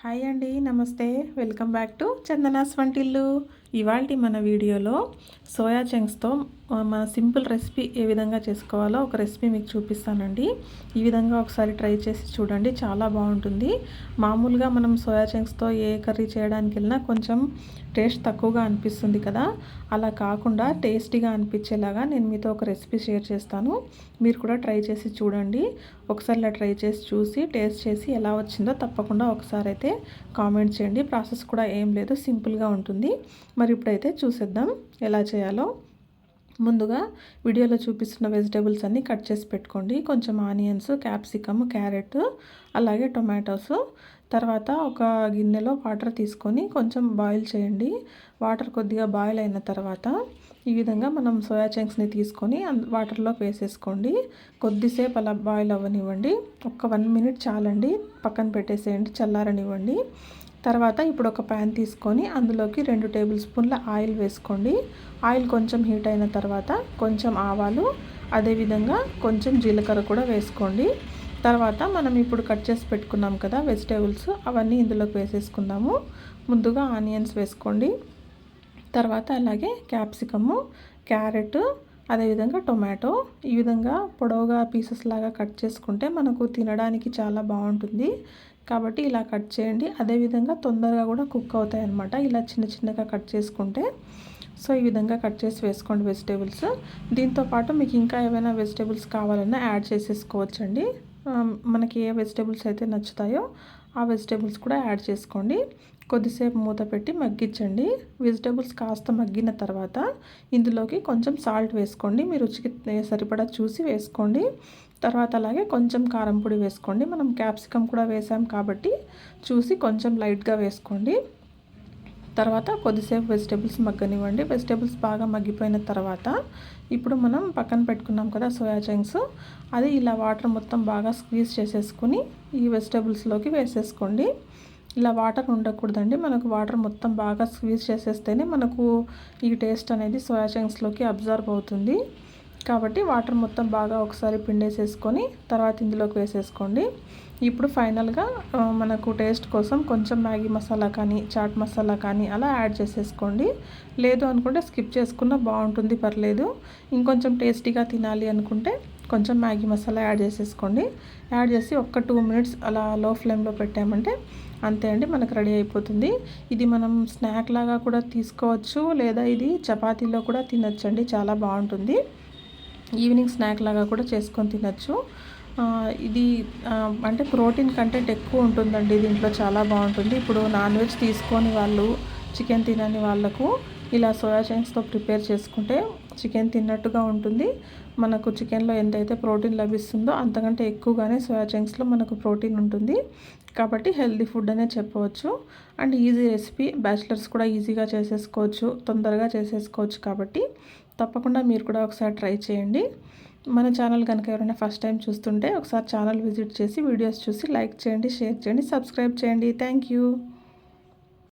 Hi అండి, నమస్తే. Welcome back to Chandana's వంటిల్లు. ఇవాల్టి మన వీడియోలో సోయా చంక్స్తో మన సింపుల్ రెసిపీ ఏ విధంగా చేసుకోవాలో ఒక రెసిపీ మీకు చూపిస్తానండి. ఈ విధంగా ఒకసారి ట్రై చేసి చూడండి, చాలా బాగుంటుంది. మామూలుగా మనం సోయా చంక్స్తో ఏ కర్రీ చేయడానికి వెళ్ళినా కొంచెం టేస్ట్ తక్కువగా అనిపిస్తుంది కదా, అలా కాకుండా టేస్టీగా అనిపించేలాగా నేను మీతో ఒక రెసిపీ షేర్ చేస్తాను. మీరు కూడా ట్రై చేసి చూడండి. ఒకసారి ఇలా ట్రై చేసి చూసి టేస్ట్ చేసి ఎలా వచ్చిందో తప్పకుండా ఒకసారి అయితే కామెంట్ చేయండి. ప్రాసెస్ కూడా ఏం లేదు, సింపుల్గా ఉంటుంది. మరి ఇప్పుడైతే చూసేద్దాం ఎలా చేయాలో. ముందుగా వీడియోలో చూపిస్తున్న వెజిటేబుల్స్ అన్నీ కట్ చేసి పెట్టుకోండి. కొంచెం ఆనియన్స్, క్యాప్సికమ్, క్యారెట్, అలాగే టొమాటోస్. తర్వాత ఒక గిన్నెలో వాటర్ తీసుకొని కొంచెం బాయిల్ చేయండి. వాటర్ కొద్దిగా బాయిల్ అయిన తర్వాత ఈ విధంగా మనం సోయా చంక్స్ని తీసుకొని వాటర్లో వేసేసుకోండి. కొద్దిసేపు అలా బాయిల్ అవ్వనివ్వండి. ఒక 1 మినిట్ చాలండి, పక్కన పెట్టేసేయండి, చల్లారనివ్వండి. తర్వాత ఇప్పుడు ఒక ప్యాన్ తీసుకొని అందులోకి 2 టేబుల్ స్పూన్ల ఆయిల్ వేసుకోండి. ఆయిల్ కొంచెం హీట్ అయిన తర్వాత కొంచెం ఆవాలు, అదేవిధంగా కొంచెం జీలకర్ర కూడా వేసుకోండి. తర్వాత మనం ఇప్పుడు కట్ చేసి పెట్టుకున్నాం కదా వెజిటేబుల్స్, అవన్నీ ఇందులోకి వేసేసుకుందాము. ముందుగా ఆనియన్స్ వేసుకోండి. తర్వాత అలాగే క్యాప్సికము, క్యారెట్, అదేవిధంగా టొమాటో ఈ విధంగా పొడవుగా పీసెస్ లాగా కట్ చేసుకుంటే మనకు తినడానికి చాలా బాగుంటుంది. కాబట్టి ఇలా కట్ చేయండి. అదేవిధంగా తొందరగా కూడా కుక్ అవుతాయి అన్నమాట, ఇలా చిన్న చిన్నగా కట్ చేసుకుంటే. సో ఈ విధంగా కట్ చేసి వేసుకోండి వెజిటేబుల్స్. దీంతోపాటు మీకు ఇంకా ఏమైనా వెజిటేబుల్స్ కావాలన్నా యాడ్ చేసేసుకోవచ్చండి. మనకి ఏ వెజిటేబుల్స్ అయితే నచ్చుతాయో ఆ వెజిటేబుల్స్ కూడా యాడ్ చేసుకోండి. కొద్దిసేపు మూత పెట్టి మగ్గించండి. వెజిటేబుల్స్ కాస్త మగ్గిన తర్వాత ఇందులోకి కొంచెం సాల్ట్ వేసుకోండి. మీ రుచికి సరిపడా చూసి వేసుకోండి. తర్వాత అలాగే కొంచెం కారం పొడి వేసుకోండి. మనం క్యాప్సికమ్ కూడా వేసాం కాబట్టి చూసి కొంచెం లైట్గా వేసుకోండి. తర్వాత కొద్దిసేపు వెజిటేబుల్స్ మగ్గనివ్వండి. వెజిటేబుల్స్ బాగా మగ్గిపోయిన తర్వాత ఇప్పుడు మనం పక్కన పెట్టుకున్నాం కదా సోయా చంక్స్, అది ఇలా వాటర్ మొత్తం బాగా స్క్వీజ్ చేసేసుకుని ఈ వెజిటేబుల్స్లోకి వేసేసుకోండి. ఇలా వాటర్ ఉండకూడదండి, మనకు వాటర్ మొత్తం బాగా స్క్వీజ్ చేసేస్తేనే మనకు ఈ టేస్ట్ అనేది సోయా చంక్స్లోకి అబ్జర్వ్ అవుతుంది. కాబట్టి వాటర్ మొత్తం బాగా ఒకసారి పిండేసేసుకొని తర్వాత ఇందులోకి వేసేసుకోండి. ఇప్పుడు ఫైనల్గా మనకు టేస్ట్ కోసం కొంచెం మ్యాగీ మసాలా కానీ చాట్ మసాలా కానీ అలా యాడ్ చేసేసుకోండి. లేదు అనుకుంటే స్కిప్ చేసుకున్నా బాగుంటుంది, పర్లేదు. ఇంకొంచెం టేస్టీగా తినాలి అనుకుంటే కొంచెం మ్యాగీ మసాలా యాడ్ చేసేసుకోండి. యాడ్ చేసి ఒక్క 2 మినిట్స్ అలా లో ఫ్లేమ్లో పెట్టామంటే అంతే అండి, మనకు రెడీ అయిపోతుంది. ఇది మనం స్నాక్ లాగా కూడా తీసుకోవచ్చు, లేదా ఇది చపాతీలో కూడా తినచ్చండి, చాలా బాగుంటుంది. ఈవినింగ్ స్నాక్ లాగా కూడా చేసుకొని తినచ్చు. ఇది అంటే ప్రోటీన్ కంటెంట్ ఎక్కువ ఉంటుందండి దీంట్లో, చాలా బాగుంటుంది. ఇప్పుడు నాన్ వెజ్ తీసుకొని వాళ్ళు, చికెన్ తినని వాళ్ళకు ఇలా సోయా చంక్స్తో ప్రిపేర్ చేసుకుంటే చికెన్ తిన్నట్టుగా ఉంటుంది. మనకు చికెన్లో ఎంతైతే ప్రోటీన్ లభిస్తుందో అంతకంటే ఎక్కువగానే సోయా చంక్స్లో మనకు ప్రోటీన్ ఉంటుంది. కాబట్టి హెల్తీ ఫుడ్ అనే చెప్పవచ్చు. అండ్ ఈజీ రెసిపీ, బ్యాచిలర్స్ కూడా ఈజీగా చేసేసుకోవచ్చు, తొందరగా చేసేసుకోవచ్చు. కాబట్టి తప్పకుండా మీరు కూడా ఒకసారి ట్రై చేయండి. మన ఛానల్ కనుక ఎవరైనా ఫస్ట్ టైం చూస్తుంటే ఒకసారి ఛానల్ విజిట్ చేసి వీడియోస్ చూసి లైక్ చేయండి, షేర్ చేయండి, సబ్స్క్రైబ్ చేయండి. Thank you.